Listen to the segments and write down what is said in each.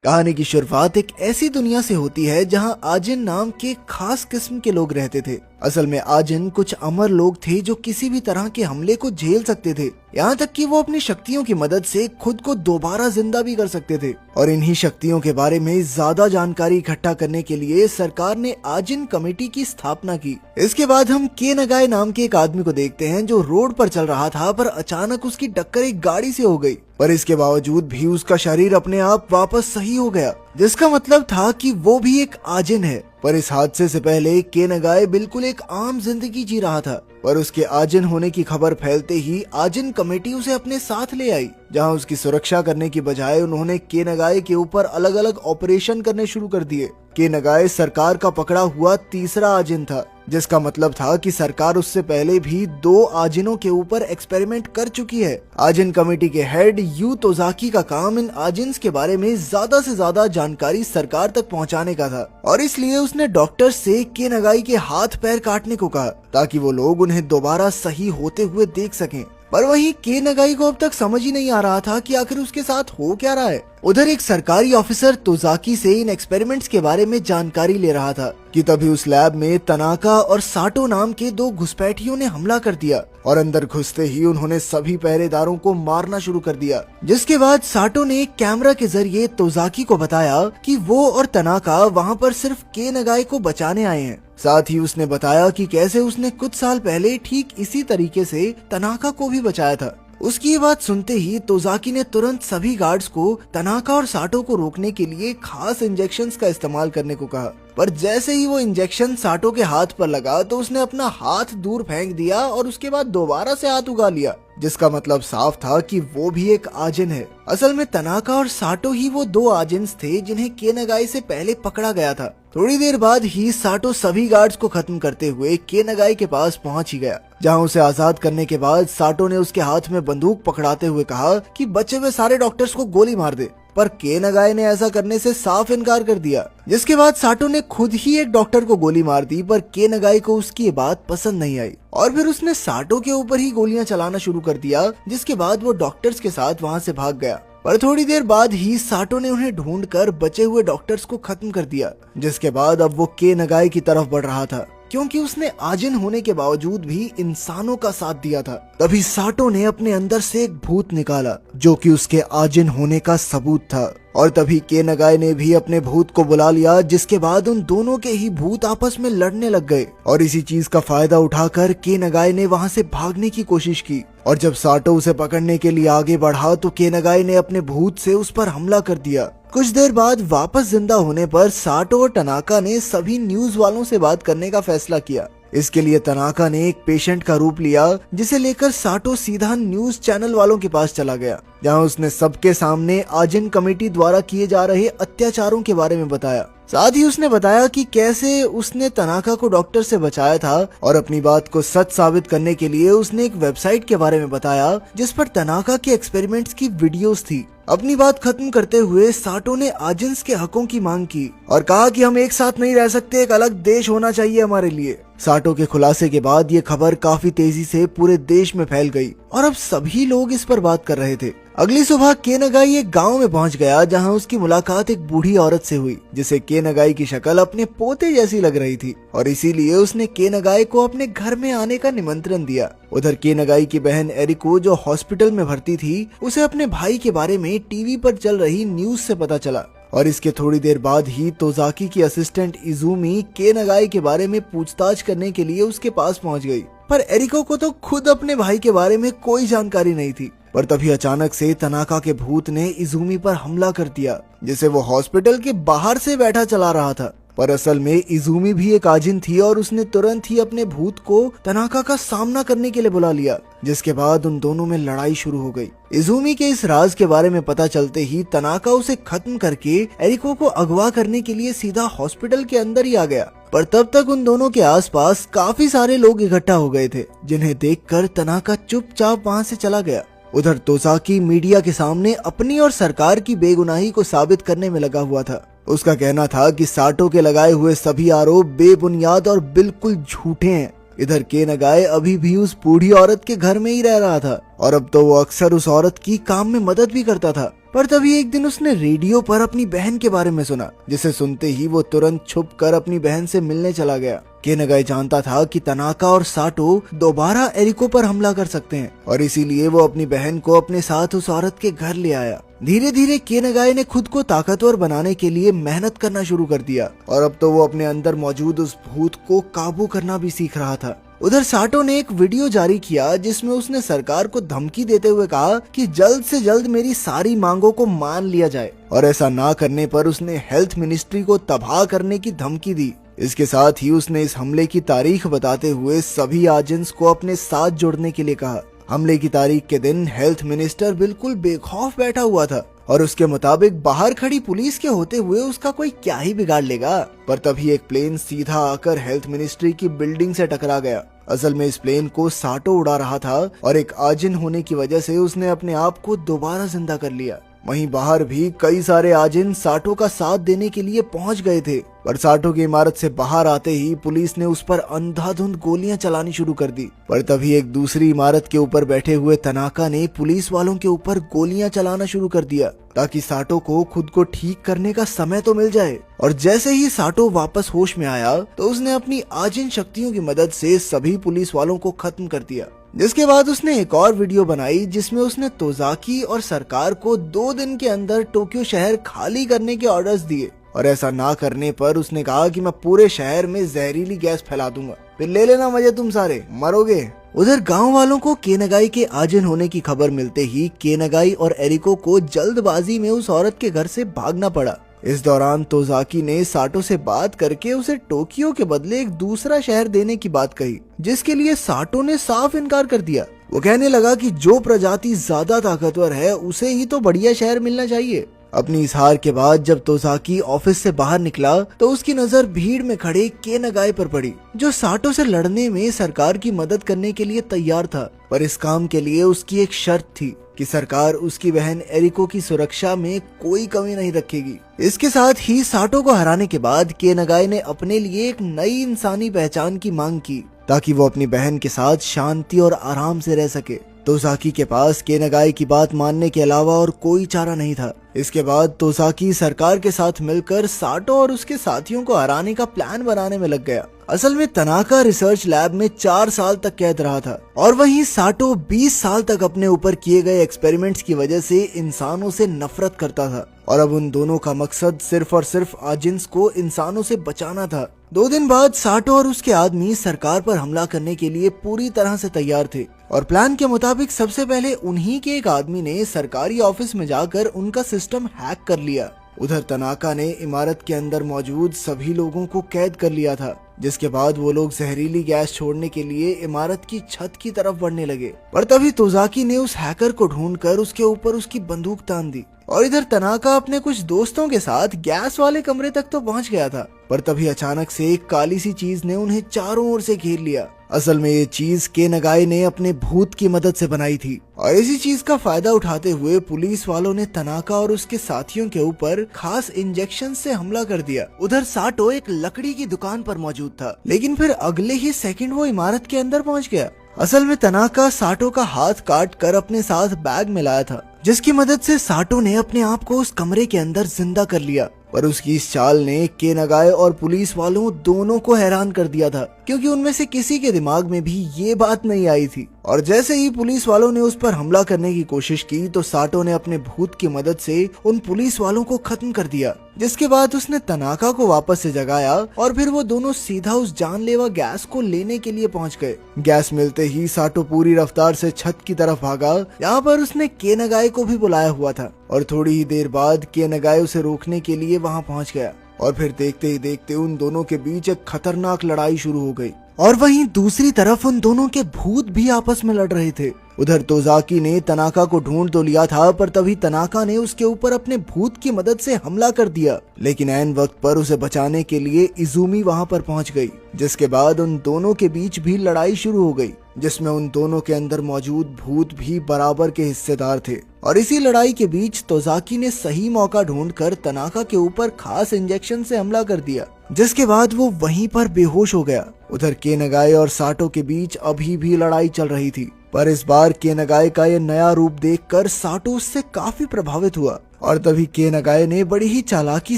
कहानी की शुरुआत एक ऐसी दुनिया से होती है जहां आजिन नाम के खास किस्म के लोग रहते थे। असल में आजिन कुछ अमर लोग थे जो किसी भी तरह के हमले को झेल सकते थे, यहाँ तक कि वो अपनी शक्तियों की मदद से खुद को दोबारा जिंदा भी कर सकते थे। और इन्हीं शक्तियों के बारे में ज्यादा जानकारी इकट्ठा करने के लिए सरकार ने आजिन कमेटी की स्थापना की। इसके बाद हम के नगाए नाम के एक आदमी को देखते हैं जो रोड पर चल रहा था, पर अचानक उसकी टक्कर एक गाड़ी से हो गई। पर इसके बावजूद भी उसका शरीर अपने आप वापस सही हो गया, जिसका मतलब था कि वो भी एक आजिन है। पर इस हादसे से पहले के नगाए बिल्कुल एक आम जिंदगी जी रहा था। पर उसके आजिन होने की खबर फैलते ही आजिन कमेटी उसे अपने साथ ले आई, जहां उसकी सुरक्षा करने की बजाय उन्होंने के नगाए के ऊपर अलग अलग ऑपरेशन करने शुरू कर दिए। के नगाए सरकार का पकड़ा हुआ तीसरा आजिन था, जिसका मतलब था कि सरकार उससे पहले भी 2 आजिनों के ऊपर एक्सपेरिमेंट कर चुकी है। आजिन कमेटी के हेड यू तोजाकी का काम इन आजिन्स के बारे में ज्यादा से ज्यादा जानकारी सरकार तक पहुंचाने का था, और इसलिए उसने डॉक्टर से के नगाई के हाथ पैर काटने को कहा ताकि वो लोग उन्हें दोबारा सही होते हुए देख सकें। पर वहीं के नगाई को अब तक समझ ही नहीं आ रहा था कि आखिर उसके साथ हो क्या रहा है। उधर एक सरकारी ऑफिसर तोजाकी से इन एक्सपेरिमेंट्स के बारे में जानकारी ले रहा था कि तभी उस लैब में तनाका और साटो नाम के 2 घुसपैठियों ने हमला कर दिया, और अंदर घुसते ही उन्होंने सभी पहरेदारों को मारना शुरू कर दिया। जिसके बाद साटो ने कैमरा के जरिए तोजाकी को बताया कि वो और तनाका वहाँ पर सिर्फ के नगाई को बचाने आए हैं। साथ ही उसने बताया कि कैसे उसने कुछ साल पहले ठीक इसी तरीके से तनाका को भी बचाया था। उसकी ये बात सुनते ही तोजाकी ने तुरंत सभी गार्ड्स को तनाका और साटो को रोकने के लिए खास इंजेक्शंस का इस्तेमाल करने को कहा। पर जैसे ही वो इंजेक्शन साटो के हाथ पर लगा तो उसने अपना हाथ दूर फेंक दिया और उसके बाद दोबारा से हाथ उगा लिया, जिसका मतलब साफ था कि वो भी एक आजिन है। असल में तनाका और साटो ही वो 2 आजिन्स थे जिन्हें के नगाई से पहले पकड़ा गया था। थोड़ी देर बाद ही साटो सभी गार्ड्स को खत्म करते हुए के नगाई के पास पहुंच ही गया, जहां उसे आजाद करने के बाद साटो ने उसके हाथ में बंदूक पकड़ाते हुए कहा कि बचे हुए सारे डॉक्टर्स को गोली मार दे। पर के नगाई ने ऐसा करने से साफ इनकार कर दिया, जिसके बाद साटो ने खुद ही एक डॉक्टर को गोली मार दी। पर के नगाई को उसकी ये बात पसंद नहीं आई और फिर उसने साटो के ऊपर ही गोलियां चलाना शुरू कर दिया, जिसके बाद वो डॉक्टर्स के साथ वहां से भाग गया। पर थोड़ी देर बाद ही साटो ने उन्हें ढूंढकर बचे हुए डॉक्टर्स को खत्म कर दिया, जिसके बाद अब वो के नगाई की तरफ बढ़ रहा था, क्योंकि उसने आजिन होने के बावजूद भी इंसानों का साथ दिया था। तभी साटो ने अपने अंदर से एक भूत निकाला जो कि उसके आजिन होने का सबूत था, और तभी के नगाई ने भी अपने भूत को बुला लिया, जिसके बाद उन दोनों के ही भूत आपस में लड़ने लग गए। और इसी चीज का फायदा उठाकर के नगाई ने वहां से भागने की कोशिश की, और जब साटो उसे पकड़ने के लिए आगे बढ़ा तो के नगाई ने अपने भूत से उस पर हमला कर दिया। कुछ देर बाद वापस जिंदा होने पर साटो और तनाका ने सभी न्यूज वालों से बात करने का फैसला किया। इसके लिए तनाका ने एक पेशेंट का रूप लिया, जिसे लेकर साटो सीधा न्यूज चैनल वालों के पास चला गया, जहां उसने सबके सामने आजिन कमेटी द्वारा किए जा रहे अत्याचारों के बारे में बताया। साथ ही उसने बताया कि कैसे उसने तनाका को डॉक्टर से बचाया था, और अपनी बात को सच साबित करने के लिए उसने एक वेबसाइट के बारे में बताया जिस पर तनाका के एक्सपेरिमेंट्स की वीडियोस थी। अपनी बात खत्म करते हुए साटो ने आजिन्स के हकों की मांग की और कहा कि हम एक साथ नहीं रह सकते, एक अलग देश होना चाहिए हमारे लिए। साटो के खुलासे के बाद ये खबर काफी तेजी से पूरे देश में फैल गई और अब सभी लोग इस पर बात कर रहे थे। अगली सुबह के नगाई एक गांव में पहुंच गया, जहां उसकी मुलाकात एक बूढ़ी औरत से हुई, जिसे के नगाई की शक्ल अपने पोते जैसी लग रही थी, और इसीलिए उसने के नगाई को अपने घर में आने का निमंत्रण दिया। उधर के नगाई की बहन एरिको, जो हॉस्पिटल में भर्ती थी, उसे अपने भाई के बारे में टीवी पर चल रही न्यूज से पता चला, और इसके थोड़ी देर बाद ही तोजाकी की असिस्टेंट इजुमी के नगाई के बारे में पूछताछ करने के लिए उसके पास पहुंच गई। पर एरिको को तो खुद अपने भाई के बारे में कोई जानकारी नहीं थी। पर तभी अचानक से तनाका के भूत ने इजुमी पर हमला कर दिया, जिसे वो हॉस्पिटल के बाहर से बैठा चला रहा था। पर असल में इजुमी भी एक आजिन थी, और उसने तुरंत ही अपने भूत को तनाका का सामना करने के लिए बुला लिया, जिसके बाद उन दोनों में लड़ाई शुरू हो गई। इजुमी के इस राज के बारे में पता चलते ही तनाका उसे खत्म करके एरिको को अगवा करने के लिए सीधा हॉस्पिटल के अंदर ही आ गया। पर तब तक उन दोनों के आसपास काफी सारे लोग इकट्ठा हो गए थे, जिन्हें देखकर तनाका चुपचाप वहां से चला गया। उधर तोजाकी मीडिया के सामने अपनी और सरकार की बेगुनाही को साबित करने में लगा हुआ था। उसका कहना था कि साटो के लगाए हुए सभी आरोप बेबुनियाद और बिल्कुल झूठे हैं। इधर के नगाए अभी भी उस बूढ़ी औरत के घर में ही रह रहा था, और अब तो वो अक्सर उस औरत की काम में मदद भी करता था। पर तभी एक दिन उसने रेडियो पर अपनी बहन के बारे में सुना, जिसे सुनते ही वो तुरंत छुप कर अपनी बहन से मिलने चला गया। केनागाई जानता था कि तनाका और साटो दोबारा एरिको पर हमला कर सकते हैं और इसीलिए वो अपनी बहन को अपने साथ उस औरत के घर ले आया। धीरे धीरे केनागाई ने खुद को ताकतवर बनाने के लिए मेहनत करना शुरू कर दिया और अब तो वो अपने अंदर मौजूद उस भूत को काबू करना भी सीख रहा था। उधर साटो ने एक वीडियो जारी किया जिसमें उसने सरकार को धमकी देते हुए कहा कि जल्द से जल्द मेरी सारी मांगों को मान लिया जाए और ऐसा ना करने पर उसने हेल्थ मिनिस्ट्री को तबाह करने की धमकी दी। इसके साथ ही उसने इस हमले की तारीख बताते हुए सभी एजेंट्स को अपने साथ जोड़ने के लिए कहा। हमले की तारीख के दिन हेल्थ मिनिस्टर बिल्कुल बेखौफ बैठा हुआ था और उसके मुताबिक बाहर खड़ी पुलिस के होते हुए उसका कोई क्या ही बिगाड़ लेगा। पर तभी एक प्लेन सीधा आकर हेल्थ मिनिस्ट्री की बिल्डिंग से टकरा गया। असल में इस प्लेन को साटो उड़ा रहा था और एक आजिन होने की वजह से उसने अपने आप को दोबारा जिंदा कर लिया। वहीं बाहर भी कई सारे आजिन साटो का साथ देने के लिए पहुंच गए थे, पर साटो की इमारत से बाहर आते ही पुलिस ने उस पर अंधाधुंध गोलियां चलानी शुरू कर दी। पर तभी एक दूसरी इमारत के ऊपर बैठे हुए तनाका ने पुलिस वालों के ऊपर गोलियां चलाना शुरू कर दिया ताकि साटो को खुद को ठीक करने का समय तो मिल जाए। और जैसे ही साटो वापस होश में आया तो उसने अपनी आजिन शक्तियों की मदद से सभी पुलिस वालों को खत्म कर दिया। जिसके बाद उसने एक और वीडियो बनाई जिसमें उसने तोजाकी और सरकार को 2 दिन के अंदर टोक्यो शहर खाली करने के ऑर्डर्स दिए और ऐसा ना करने पर उसने कहा कि मैं पूरे शहर में जहरीली गैस फैला दूंगा, फिर ले लेना मजे, तुम सारे मरोगे। उधर गांव वालों को केनागाई के आजिन होने की खबर मिलते ही केनागाई और एरिको को जल्दबाजी में उस औरत के घर से भागना पड़ा। इस दौरान तोजाकी ने साटो से बात करके उसे टोक्यो के बदले एक दूसरा शहर देने की बात कही, जिसके लिए साटो ने साफ इनकार कर दिया। वो कहने लगा कि जो प्रजाति ज्यादा ताकतवर है उसे ही तो बढ़िया शहर मिलना चाहिए। अपनी इस हार के बाद जब तोजाकी ऑफिस से बाहर निकला तो उसकी नजर भीड़ में खड़े केनागाई पर पड़ी, जो साटो से लड़ने में सरकार की मदद करने के लिए तैयार था। पर इस काम के लिए उसकी एक शर्त थी कि सरकार उसकी बहन एरिको की सुरक्षा में कोई कमी नहीं रखेगी। इसके साथ ही साटो को हराने के बाद केनागाई ने अपने लिए एक नई इंसानी पहचान की मांग की ताकि वो अपनी बहन के साथ शांति और आराम से रह सके। तोसाकी के पास केनागाई की बात मानने के अलावा और कोई चारा नहीं था। इसके बाद तोसाकी सरकार के साथ मिलकर साटो और उसके साथियों को हराने का प्लान बनाने में लग गया। असल में तनाका रिसर्च लैब में 4 साल तक कैद रहा था और वहीं साटो 20 साल तक अपने ऊपर किए गए एक्सपेरिमेंट्स की वजह से इंसानों से नफरत करता था और अब उन दोनों का मकसद सिर्फ और सिर्फ आजिन्स को इंसानों से बचाना था। 2 दिन बाद साटो और उसके आदमी सरकार पर हमला करने के लिए पूरी तरह से तैयार थे और प्लान के मुताबिक सबसे पहले उन्हीं के एक आदमी ने सरकारी ऑफिस में जाकर उनका सिस्टम हैक कर लिया। उधर तनाका ने इमारत के अंदर मौजूद सभी लोगों को कैद कर लिया था, जिसके बाद वो लोग जहरीली गैस छोड़ने के लिए इमारत की छत की तरफ बढ़ने लगे। पर तभी तोजाकी ने उस हैकर को ढूंढकर उसके ऊपर उसकी बंदूक तान दी और इधर तनाका अपने कुछ दोस्तों के साथ गैस वाले कमरे तक तो पहुंच गया था। पर तभी अचानक से एक काली सी चीज ने उन्हें चारों ओर से घेर लिया। असल में ये चीज केनागाई ने अपने भूत की मदद से बनाई थी और इसी चीज का फायदा उठाते हुए पुलिस वालों ने तनाका और उसके साथियों के ऊपर खास इंजेक्शन से हमला कर दिया। उधर साटो एक लकड़ी की दुकान पर मौजूद था, लेकिन फिर अगले ही सेकंड वो इमारत के अंदर पहुंच गया। असल में तनाका साटो का हाथ काट कर अपने साथ बैग में लाया था, जिसकी मदद से साटो ने अपने आप को उस कमरे के अंदर जिंदा कर लिया। पर उसकी इस चाल ने केनागाई और पुलिस वालों दोनों को हैरान कर दिया था, क्योंकि उनमें से किसी के दिमाग में भी ये बात नहीं आई थी। और जैसे ही पुलिस वालों ने उस पर हमला करने की कोशिश की तो साटो ने अपने भूत की मदद से उन पुलिस वालों को खत्म कर दिया। जिसके बाद उसने तनाका को वापस से जगाया और फिर वो दोनों सीधा उस जानलेवा गैस को लेने के लिए पहुंच गए। गैस मिलते ही साटो पूरी रफ्तार से छत की तरफ भागा। यहाँ पर उसने केनागाई को भी बुलाया हुआ था और थोड़ी ही देर बाद केनागाई उसे रोकने के लिए वहाँ पहुँच गया और फिर देखते ही देखते उन दोनों के बीच एक खतरनाक लड़ाई शुरू हो गई। और वहीं दूसरी तरफ उन दोनों के भूत भी आपस में लड़ रहे थे। उधर तोजाकी ने तनाका को ढूंढ तो लिया था, पर तभी तनाका ने उसके ऊपर अपने भूत की मदद से हमला कर दिया, लेकिन ऐन वक्त पर उसे बचाने के लिए इजुमी वहां पर पहुंच गई। जिसके बाद उन दोनों के बीच भी लड़ाई शुरू हो गई, जिसमें उन दोनों के अंदर मौजूद भूत भी बराबर के हिस्सेदार थे। और इसी लड़ाई के बीच तोजाकी ने सही मौका ढूंढकर तनाका के ऊपर खास इंजेक्शन से हमला कर दिया, जिसके बाद वो वहीं पर बेहोश हो गया। उधर केनागाई और साटो के बीच अभी भी लड़ाई चल रही थी, पर इस बार केनागाई का ये नया रूप देखकर साटो उससे काफी प्रभावित हुआ और तभी के नगाए ने बड़ी ही चालाकी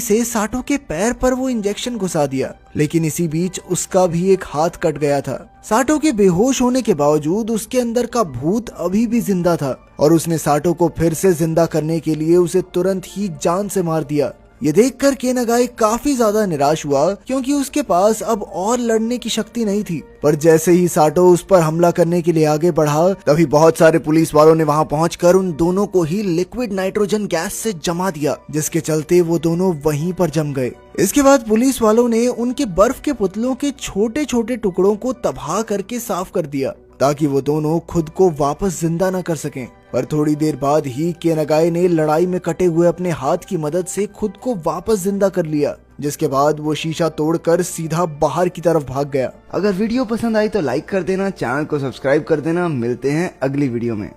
से साटो के पैर पर वो इंजेक्शन घुसा दिया, लेकिन इसी बीच उसका भी एक हाथ कट गया था। साटो के बेहोश होने के बावजूद उसके अंदर का भूत अभी भी जिंदा था और उसने साटो को फिर से जिंदा करने के लिए उसे तुरंत ही जान से मार दिया। ये देखकर के नगाए काफी ज्यादा निराश हुआ, क्योंकि उसके पास अब और लड़ने की शक्ति नहीं थी। पर जैसे ही साटो उस पर हमला करने के लिए आगे बढ़ा, तभी बहुत सारे पुलिस वालों ने वहां पहुंचकर उन दोनों को ही लिक्विड नाइट्रोजन गैस से जमा दिया, जिसके चलते वो दोनों वहीं पर जम गए। इसके बाद पुलिस वालों ने उनके बर्फ के पुतलों के छोटे छोटे टुकड़ों को तबाह करके साफ कर दिया, ताकि वो दोनों खुद को वापस जिंदा न कर सकें। पर थोड़ी देर बाद ही के नगाए ने लड़ाई में कटे हुए अपने हाथ की मदद से खुद को वापस जिंदा कर लिया, जिसके बाद वो शीशा तोड़कर सीधा बाहर की तरफ भाग गया। अगर वीडियो पसंद आई तो लाइक कर देना, चैनल को सब्सक्राइब कर देना। मिलते हैं अगली वीडियो में।